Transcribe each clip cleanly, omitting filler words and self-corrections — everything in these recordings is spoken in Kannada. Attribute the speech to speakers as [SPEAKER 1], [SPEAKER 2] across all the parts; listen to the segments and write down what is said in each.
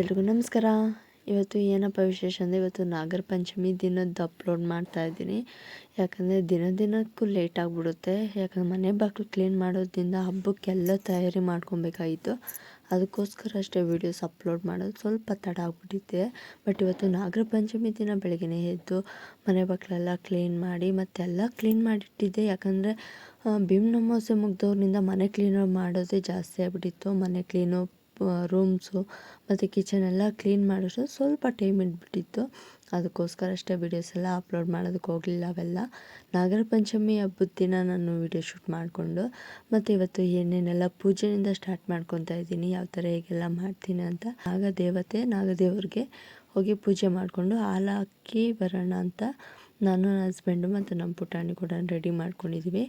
[SPEAKER 1] ಎಲ್ರಿಗೂ ನಮಸ್ಕಾರ. ಇವತ್ತು ಏನಪ್ಪ ವಿಶೇಷ ಅಂದರೆ ಇವತ್ತು ನಾಗರ ಪಂಚಮಿ ದಿನದ್ದು ಅಪ್ಲೋಡ್ ಮಾಡ್ತಾ ಇದ್ದೀನಿ. ಯಾಕಂದರೆ ದಿನಕ್ಕೂ ಲೇಟ್ ಆಗಿಬಿಡುತ್ತೆ. ಯಾಕಂದರೆ ಮನೆ ಬಾಗಿಲು ಕ್ಲೀನ್ ಮಾಡೋದ್ರಿಂದ ಹಬ್ಬಕ್ಕೆಲ್ಲ ತಯಾರಿ ಮಾಡ್ಕೊಬೇಕಾಗಿತ್ತು. ಅದಕ್ಕೋಸ್ಕರ ಅಷ್ಟೇ ವೀಡಿಯೋಸ್ ಅಪ್ಲೋಡ್ ಮಾಡೋದು ಸ್ವಲ್ಪ ತಡ ಆಗ್ಬಿಟ್ಟಿದೆ. ಬಟ್ ಇವತ್ತು ನಾಗರ ಪಂಚಮಿ ದಿನ ಬೆಳಗ್ಗೆ ಎದ್ದು ಮನೆ ಬಾಗಿಲೆಲ್ಲ ಕ್ಲೀನ್ ಮಾಡಿ ಮತ್ತೆಲ್ಲ ಕ್ಲೀನ್ ಮಾಡಿಟ್ಟಿದ್ದೆ. ಯಾಕಂದರೆ ಭೀಮ್ ಅಮಾವಾಸ್ಯೆ ಮುಗ್ದವ್ರಿಂದ ಮನೆ ಕ್ಲೀನ್ ಮಾಡೋದೇ ಜಾಸ್ತಿ ಆಗಿಬಿಟ್ಟಿತ್ತು. ಮನೆ ಕ್ಲೀನು, ರೂಮ್ಸು ಮತ್ತು ಕಿಚನ್ ಎಲ್ಲ ಕ್ಲೀನ್ ಮಾಡೋಷ್ಟು ಸ್ವಲ್ಪ ಟೈಮ್ ಇಟ್ಬಿಟ್ಟಿತ್ತು. ಅದಕ್ಕೋಸ್ಕರ ಅಷ್ಟೇ ವೀಡಿಯೋಸ್ ಎಲ್ಲ ಅಪ್ಲೋಡ್ ಮಾಡೋದಕ್ಕೆ ಹೋಗಲಿಲ್ಲ. ಅವೆಲ್ಲ ನಾಗರ ಪಂಚಮಿ ಹಬ್ಬದ ದಿನ ನಾನು ವೀಡಿಯೋ ಶೂಟ್ ಮಾಡಿಕೊಂಡು ಮತ್ತು ಇವತ್ತು ಏನೇನೆಲ್ಲ ಪೂಜೆಯಿಂದ ಸ್ಟಾರ್ಟ್ ಮಾಡ್ಕೊತಾ ಇದ್ದೀನಿ, ಯಾವ ಥರ ಹೇಗೆಲ್ಲ ಮಾಡ್ತೀನಿ ಅಂತ. ನಾಗದೇವ್ರಿಗೆ ಹೋಗಿ ಪೂಜೆ ಮಾಡಿಕೊಂಡು ಹಾಲು ಹಾಕಿ ಬರೋಣ ಅಂತ ನಾನು, ನನ್ನ ಹಸ್ಬೆಂಡು ಮತ್ತು ನಮ್ಮ ಪುಟಾಣಿ ಕೂಡ ರೆಡಿ ಮಾಡ್ಕೊಂಡಿದ್ದೀವಿ.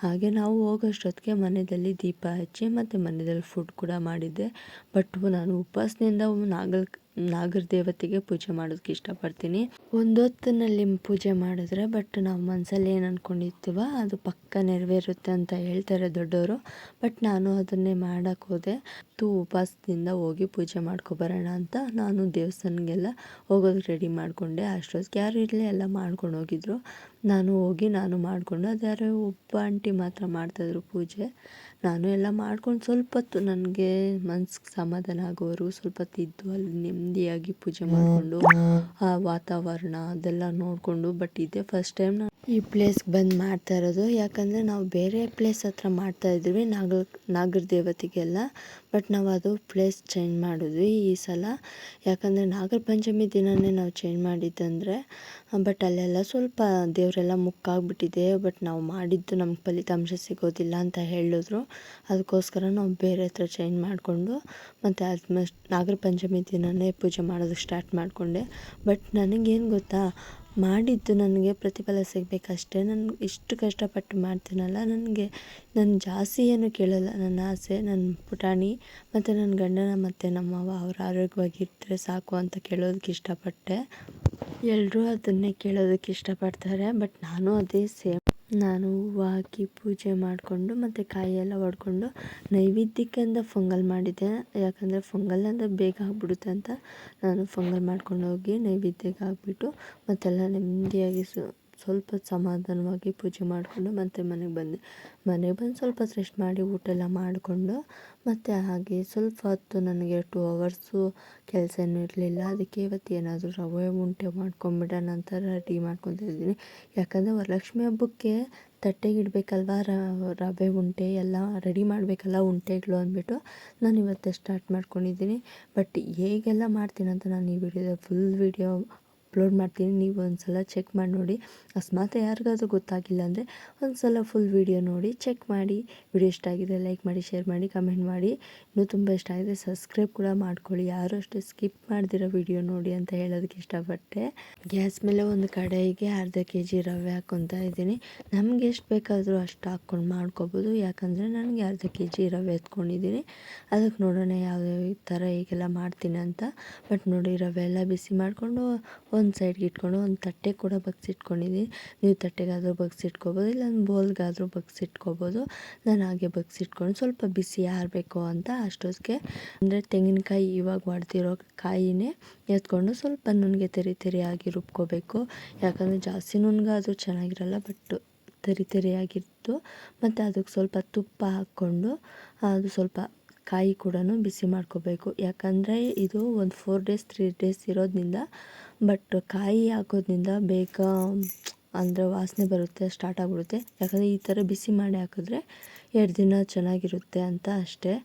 [SPEAKER 1] ಹಾಗೆ ನಾವು ಹೋಗೋಷ್ಟೊತ್ತಿಗೆ ಮನೆಯಲ್ಲಿ ದೀಪ ಹಚ್ಚಿ ಮತ್ತು ಮನೆಯಲ್ಲಿ ಫುಡ್ ಕೂಡ ಮಾಡಿದ್ದೆ. ಬಟ್ ನಾನು ಉಪವಾಸದಿಂದ ನಾಗರ ದೇವತೆಗೆ ಪೂಜೆ ಮಾಡೋದಕ್ಕೆ ಇಷ್ಟಪಡ್ತೀನಿ. ಒಂದು ಹೊತ್ತಿನಲ್ಲಿ ಪೂಜೆ ಮಾಡಿದ್ರೆ ಬಟ್ ನಾವು ಮನಸ್ಸಲ್ಲಿ ಏನು ಅಂದ್ಕೊಂಡಿರ್ತೀವೋ ಅದು ಪಕ್ಕ ನೆರವೇರುತ್ತೆ ಅಂತ ಹೇಳ್ತಾರೆ ದೊಡ್ಡವರು. ಬಟ್ ನಾನು ಅದನ್ನೇ ಮಾಡೋಕ್ಕೆ ಹೋದೆ. ಉಪವಾಸದಿಂದ ಹೋಗಿ ಪೂಜೆ ಮಾಡ್ಕೊಬರೋಣ ಅಂತ ನಾನು ದೇವಸ್ಥಾನಕ್ಕೆಲ್ಲ ಹೋಗೋದು ರೆಡಿ ಮಾಡಿಕೊಂಡೆ. ಅಷ್ಟೊತ್ತಿಗೆ ಯಾರು ಇರಲಿ, ಎಲ್ಲ ಮಾಡ್ಕೊಂಡು ಹೋಗಿದ್ರು. ನಾನು ಮಾಡಿಕೊಂಡು ಅದ್ಯಾರೋ ಒಬ್ಬ ಆಂಟಿ ಮಾತ್ರ ಮಾಡ್ತಾಯಿದ್ರು ಪೂಜೆ. ನಾನು ಎಲ್ಲ ಮಾಡ್ಕೊಂಡು ಸ್ವಲ್ಪ ಹೊತ್ತು ನನಗೆ ಮನ್ಸಿಗೆ ಸಮಾಧಾನ ಆಗೋವರೆಗೂ ಸ್ವಲ್ಪ ಹೊತ್ತಿದ್ದು ಅಲ್ಲಿ ನೆಮ್ಮದಿಯಾಗಿ ಪೂಜೆ ಮಾಡಿಕೊಂಡು ಆ ವಾತಾವರಣ ಅದೆಲ್ಲ ನೋಡಿಕೊಂಡು. ಬಟ್ ಇದೇ ಫಸ್ಟ್ ಟೈಮ್ ನಾನು ಈ ಪ್ಲೇಸ್ಗೆ ಬಂದು ಮಾಡ್ತಾ ಇರೋದು. ಯಾಕಂದರೆ ನಾವು ಬೇರೆ ಪ್ಲೇಸ್ ಹತ್ರ ಮಾಡ್ತಾಯಿದ್ವಿ ನಾಗರ ದೇವತೆಗೆಲ್ಲ. ಬಟ್ ನಾವು ಅದು ಪ್ಲೇಸ್ ಚೇಂಜ್ ಮಾಡಿದ್ವಿ ಈ ಸಲ. ಯಾಕಂದರೆ ನಾಗರ ಪಂಚಮಿ ದಿನವೇ ನಾವು ಚೇಂಜ್ ಮಾಡಿದ್ದಂದರೆ ಬಟ್ ಅಲ್ಲೆಲ್ಲ ಸ್ವಲ್ಪ ದೇವರೆಲ್ಲ ಮುಕ್ಕಾಗ್ಬಿಟ್ಟಿದೆ. ಬಟ್ ನಾವು ಮಾಡಿದ್ದು ನಮ್ಗೆ ಫಲಿತಾಂಶ ಸಿಗೋದಿಲ್ಲ ಅಂತ ಹೇಳಿದ್ರು. ಅದಕ್ಕೋಸ್ಕರ ನಾವು ಬೇರೆ ಹತ್ರ ಚೇಂಜ್ ಮಾಡಿಕೊಂಡು ಮತ್ತು ಅದು ನಾಗರ ಪಂಚಮಿ ದಿನವೇ ಪೂಜೆ ಮಾಡೋದಕ್ಕೆ ಸ್ಟಾರ್ಟ್ ಮಾಡಿಕೊಂಡೆ. ಬಟ್ ನನಗೇನು ಗೊತ್ತಾ, ಮಾಡಿದ್ದು ನನಗೆ ಪ್ರತಿಫಲ ಸಿಗಬೇಕಷ್ಟೇ. ನಾನು ಇಷ್ಟು ಕಷ್ಟಪಟ್ಟು ಮಾಡ್ತೀನಲ್ಲ, ನಾನು ಜಾಸ್ತಿ ಏನು ಕೇಳಲ್ಲ. ನನ್ನ ಆಸೆ ನನ್ನ ಪುಟಾಣಿ ಮತ್ತು ನನ್ನ ಗಂಡನ ಮತ್ತು ನಮ್ಮವ್ವ ಅವ್ರು ಆರೋಗ್ಯವಾಗಿದ್ದರೆ ಸಾಕು ಅಂತ ಕೇಳೋದಕ್ಕೆ ಇಷ್ಟಪಟ್ಟೆ. ಎಲ್ಲರೂ ಅದನ್ನೇ ಕೇಳೋದಕ್ಕೆ ಇಷ್ಟಪಡ್ತಾರೆ. ಬಟ್ ನಾನು ಅದೇ ಸೇಮ್. ನಾನು ಹೂವು ಹಾಕಿ ಪೂಜೆ ಮಾಡಿಕೊಂಡು ಮತ್ತು ಕಾಯಿ ಎಲ್ಲ ಒಡ್ಕೊಂಡು ನೈವೇದ್ಯಕ್ಕಿಂತ ಪೊಂಗಲ್ ಮಾಡಿದ್ದೆ. ಯಾಕಂದರೆ ಪೊಂಗಲ್ ಅಂದರೆ ಬೇಗ ಆಗ್ಬಿಡುತ್ತೆ ಅಂತ ನಾನು ಪೊಂಗಲ್ ಮಾಡ್ಕೊಂಡು ಹೋಗಿ ನೈವೇದ್ಯಕ್ಕೆ ಹಾಕ್ಬಿಟ್ಟು ಮತ್ತೆಲ್ಲ ನೆಮ್ಮದಿಯಾಗಿ ಸ್ವಲ್ಪ ಸಮಾಧಾನವಾಗಿ ಪೂಜೆ ಮಾಡಿಕೊಂಡು ಮತ್ತು ಮನೆಗೆ ಬಂದು ಸ್ವಲ್ಪ ಹೊತ್ತು ರೆಸ್ಟ್ ಮಾಡಿ ಊಟ ಎಲ್ಲ ಮಾಡಿಕೊಂಡು ಮತ್ತು ಹಾಗೆ ಸ್ವಲ್ಪ ಹೊತ್ತು ನನಗೆ 2 ಅವರ್ಸು ಕೆಲಸ ಏನೂ ಇರಲಿಲ್ಲ. ಅದಕ್ಕೆ ಇವತ್ತು ಏನಾದರೂ ರವೆ ಉಂಡೆ ಮಾಡ್ಕೊಂಬಿಡೋಣ ಅಂತ ರೆಡಿ ಮಾಡ್ಕೊತಾ ಇದ್ದೀನಿ. ಯಾಕಂದರೆ ವರಲಕ್ಷ್ಮಿ ಹಬ್ಬಕ್ಕೆ ತಟ್ಟೆಗೆ ಇಡಬೇಕಲ್ವ ರವೆ ಉಂಡೆ ಎಲ್ಲ ರೆಡಿ ಮಾಡಬೇಕಲ್ಲ ಉಂಡೆಗಳು ಅಂದ್ಬಿಟ್ಟು ನಾನು ಇವತ್ತೇ ಸ್ಟಾರ್ಟ್ ಮಾಡ್ಕೊಂಡಿದ್ದೀನಿ. ಬಟ್ ಹೇಗೆಲ್ಲ ಮಾಡ್ತೀನಿ ಅಂತ ನಾನು ಈ ಫುಲ್ ವಿಡಿಯೋ ಅಪ್ಲೋಡ್ ಮಾಡ್ತೀನಿ. ನೀವು ಒಂದು ಸಲ ಚೆಕ್ ಮಾಡಿ ನೋಡಿ. ಅಕಸ್ಮಾತ್ ಯಾರಿಗಾದ್ರೂ ಗೊತ್ತಾಗಿಲ್ಲ ಅಂದರೆ ಒಂದು ಸಲ ಫುಲ್ ವಿಡಿಯೋ ನೋಡಿ ಚೆಕ್ ಮಾಡಿ. ವಿಡಿಯೋ ಇಷ್ಟ ಆಗಿದೆ ಲೈಕ್ ಮಾಡಿ, ಶೇರ್ ಮಾಡಿ, ಕಮೆಂಟ್ ಮಾಡಿ. ಇನ್ನೂ ತುಂಬ ಇಷ್ಟ ಆಗಿದೆ ಸಬ್ಸ್ಕ್ರೈಬ್ ಕೂಡ ಮಾಡ್ಕೊಳ್ಳಿ. ಯಾರು ಅಷ್ಟೇ ಸ್ಕಿಪ್ ಮಾಡ್ದಿರೋ ವಿಡಿಯೋ ನೋಡಿ ಅಂತ ಹೇಳೋದಕ್ಕೆ ಇಷ್ಟಪಟ್ಟೆ. ಗ್ಯಾಸ್ ಮೇಲೆ ಒಂದು ಕಡಾಯಿಗೆ ಅರ್ಧ kg ರವೆ ಹಾಕ್ಕೊತಾ ಇದ್ದೀನಿ. ನಮ್ಗೆ ಎಷ್ಟು ಬೇಕಾದರೂ ಅಷ್ಟು ಹಾಕ್ಕೊಂಡು ಮಾಡ್ಕೊಬೋದು. ಯಾಕಂದರೆ ನನಗೆ ಅರ್ಧ kg ರವೆ ಎತ್ಕೊಂಡಿದ್ದೀನಿ. ಅದಕ್ಕೆ ನೋಡೋಣ ಯಾವ ಥರ ಹೀಗೆಲ್ಲ ಮಾಡ್ತೀನಿ ಅಂತ. ಬಟ್ ನೋಡಿ, ರವೆ ಎಲ್ಲ ಬಿಸಿ ಮಾಡಿಕೊಂಡು ಒಂದು ಸೈಡ್ಗೆ ಇಟ್ಕೊಂಡು ಒಂದು ತಟ್ಟೆ ಕೂಡ ಬಗ್ಸಿಟ್ಕೊಂಡಿದ್ದೀನಿ. ನೀವು ತಟ್ಟೆಗಾದರೂ ಬಗ್ಸಿಟ್ಕೊಬೋದು, ಇಲ್ಲ ಬೌಲ್ಗಾದರೂ ಬಗ್ಸಿಟ್ಕೊಬೋದು. ನಾನು ಹಾಗೆ ಬಗ್ಸಿಟ್ಕೊಂಡು ಸ್ವಲ್ಪ ಬಿಸಿ ಆರಬೇಕು ಅಂತ ಅಷ್ಟೊತ್ತಿಗೆ ಅಂದರೆ ತೆಂಗಿನಕಾಯಿ ಇವಾಗ ಹೊಡೆದಿರೋ ಕಾಯಿನೇ ಎತ್ಕೊಂಡು ಸ್ವಲ್ಪ ನುಣ್ಣಗೆ ತೆರಿಯಾಗಿ ರುಬ್ಕೋಬೇಕು. ಯಾಕಂದರೆ ಜಾಸ್ತಿ ನುಣ್ಣಗಾದರೂ ಚೆನ್ನಾಗಿರಲ್ಲ. ಬಟ್ ತೆರಿಯಾಗಿತ್ತು. ಮತ್ತು ಅದಕ್ಕೆ ಸ್ವಲ್ಪ ತುಪ್ಪ ಹಾಕ್ಕೊಂಡು ಅದು ಸ್ವಲ್ಪ ಕಾಯಿ ಕೂಡ ಬಿಸಿ ಮಾಡ್ಕೋಬೇಕು. ಯಾಕಂದರೆ ಇದು ಒಂದು 4 days 3 days ಇರೋದ್ರಿಂದ. ಬಟ್ ಕಾಯಿ ಹಾಕೋದ್ರಿಂದ ಬೇಗ ಅಂದರೆ ವಾಸನೆ ಬರುತ್ತೆ, ಸ್ಟಾರ್ಟ್ ಆಗಿಬಿಡುತ್ತೆ. ಯಾಕಂದರೆ ಈ ಥರ ಬಿಸಿ ಮಾಡಿ ಹಾಕಿದ್ರೆ 2 ದಿನ ಚೆನ್ನಾಗಿರುತ್ತೆ ಅಂತ ಅಷ್ಟೇ.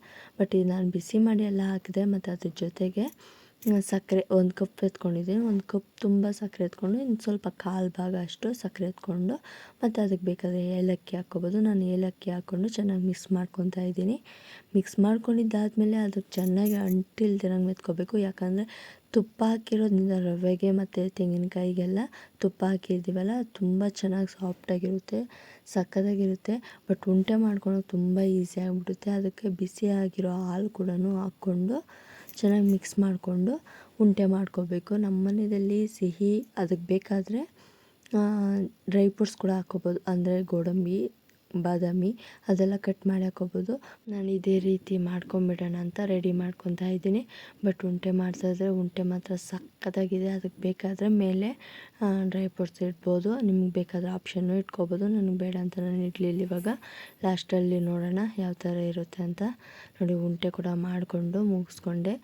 [SPEAKER 1] ಬಟ್ ಇದು ನಾನು ಬಿಸಿ ಮಾಡಿ ಎಲ್ಲ ಹಾಕಿದೆ. ಮತ್ತು ಅದ್ರ ಜೊತೆಗೆ ಸಕ್ಕರೆ 1 ಕಪ್ ಎತ್ಕೊಂಡಿದ್ದೀನಿ. 1 ಕಪ್ ತುಂಬ ಸಕ್ಕರೆ ಎತ್ಕೊಂಡು ಇನ್ನು ಸ್ವಲ್ಪ 1/4 ಭಾಗ ಅಷ್ಟು ಸಕ್ಕರೆ ಎತ್ಕೊಂಡು ಮತ್ತು ಅದಕ್ಕೆ ಬೇಕಾದರೆ ಏಲಕ್ಕಿ ಹಾಕ್ಕೊಬೋದು. ನಾನು ಏಲಕ್ಕಿ ಹಾಕ್ಕೊಂಡು ಚೆನ್ನಾಗಿ ಮಿಕ್ಸ್ ಮಾಡ್ಕೊತಾ ಇದ್ದೀನಿ. ಮಿಕ್ಸ್ ಮಾಡ್ಕೊಂಡಿದ್ದಾದಮೇಲೆ ಅದಕ್ಕೆ ಚೆನ್ನಾಗಿ ಅಂಟಿಲ್ದಿರಂಗೆ ಮೆತ್ಕೋಬೇಕು. ಯಾಕಂದರೆ ತುಪ್ಪ ಹಾಕಿರೋದ್ರಿಂದ ರವೆಗೆ ಮತ್ತು ತೆಂಗಿನಕಾಯಿಗೆಲ್ಲ ತುಪ್ಪ ಹಾಕಿರ್ತೀವಲ್ಲ, ತುಂಬ ಚೆನ್ನಾಗಿ ಸಾಫ್ಟಾಗಿರುತ್ತೆ, ಸಕ್ಕತ್ತಾಗಿರುತ್ತೆ. ಬಟ್ ಉಂಡೆ ಮಾಡ್ಕೊಳೋಕೆ ತುಂಬ ಈಸಿ ಆಗಿಬಿಡುತ್ತೆ. ಅದಕ್ಕೆ ಬಿಸಿ ಆಗಿರೋ ಹಾಲು ಕೂಡ ಹಾಕ್ಕೊಂಡು ಚೆನ್ನಾಗಿ ಮಿಕ್ಸ್ ಮಾಡಿಕೊಂಡು ಉಂಡೆ ಮಾಡ್ಕೋಬೇಕು. ನಮ್ಮ ಮನೆಯಲ್ಲಿ ಸಿಹಿ ಅದಕ್ಕೆ ಬೇಕಾದರೆ ಡ್ರೈ ಫ್ರೂಟ್ಸ್ ಕೂಡ ಹಾಕ್ಕೋಬೋದು. ಅಂದರೆ ಗೋಡಂಬಿ, ಬಾದಾಮಿ ಅದೆಲ್ಲ ಕಟ್ ಮಾಡಿ ಹಾಕೋಬೋದು. ನಾನು ಇದೇ ರೀತಿ ಮಾಡ್ಕೊಂಬಿಡೋಣ ಅಂತ ರೆಡಿ ಮಾಡ್ಕೊತಾ ಇದ್ದೀನಿ. ಬಟ್ ಉಂಡೆ ಮಾಡ್ತಾಯಿದ್ರೆ ಉಂಡೆ ಮಾತ್ರ ಸಕ್ಕತ್ತಾಗಿದೆ. ಅದಕ್ಕೆ ಬೇಕಾದರೆ ಮೇಲೆ ಡ್ರೈ ಫ್ರೂಟ್ಸ್ ಇಡ್ಬೋದು, ನಿಮ್ಗೆ ಬೇಕಾದರೆ ಆಪ್ಷನ್ನು ಇಟ್ಕೋಬೋದು. ನನಗೆ ಬೇಡ ಅಂತ ನಾನು ಇಡಲಿಲ್ಲ. ಇವಾಗ ಲಾಸ್ಟಲ್ಲಿ ನೋಡೋಣ ಯಾವ ಥರ ಇರುತ್ತೆ ಅಂತ. ನೋಡಿ ಉಂಡೆ ಕೂಡ ಮಾಡಿಕೊಂಡು ಮುಗಿಸ್ಕೊಂಡೆ.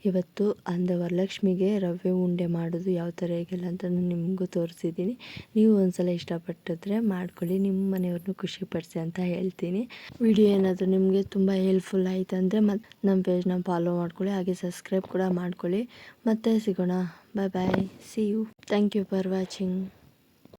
[SPEAKER 1] ಇವತ್ತು ಅಂದ ವರಲಕ್ಷ್ಮಿಗೆ ರವೆ ಉಂಡೆ ಮಾಡೋದು ಯಾವ ಥರ ಹೇಗಿಲ್ಲ ಅಂತ ನಾನು ನಿಮಗೂ ತೋರಿಸಿದ್ದೀನಿ. ನೀವು ಒಂದ್ಸಲ ಇಷ್ಟಪಟ್ಟಿದ್ರೆ ಮಾಡ್ಕೊಳ್ಳಿ, ನಿಮ್ಮ ಮನೆಯವ್ರನ್ನೂ ಖುಷಿಪಡಿಸಿ ಅಂತ ಹೇಳ್ತೀನಿ. ವಿಡಿಯೋ ಏನಾದರೂ ನಿಮಗೆ ತುಂಬ ಹೆಲ್ಪ್ಫುಲ್ ಆಯಿತು ಅಂದರೆ ಮತ್ತು ನಮ್ಮ ಪೇಜ್ನ ಫಾಲೋ ಮಾಡ್ಕೊಳ್ಳಿ, ಹಾಗೆ ಸಬ್ಸ್ಕ್ರೈಬ್ ಕೂಡ ಮಾಡ್ಕೊಳ್ಳಿ. ಮತ್ತೆ ಸಿಗೋಣ. Bye bye, see you. Thank you for watching.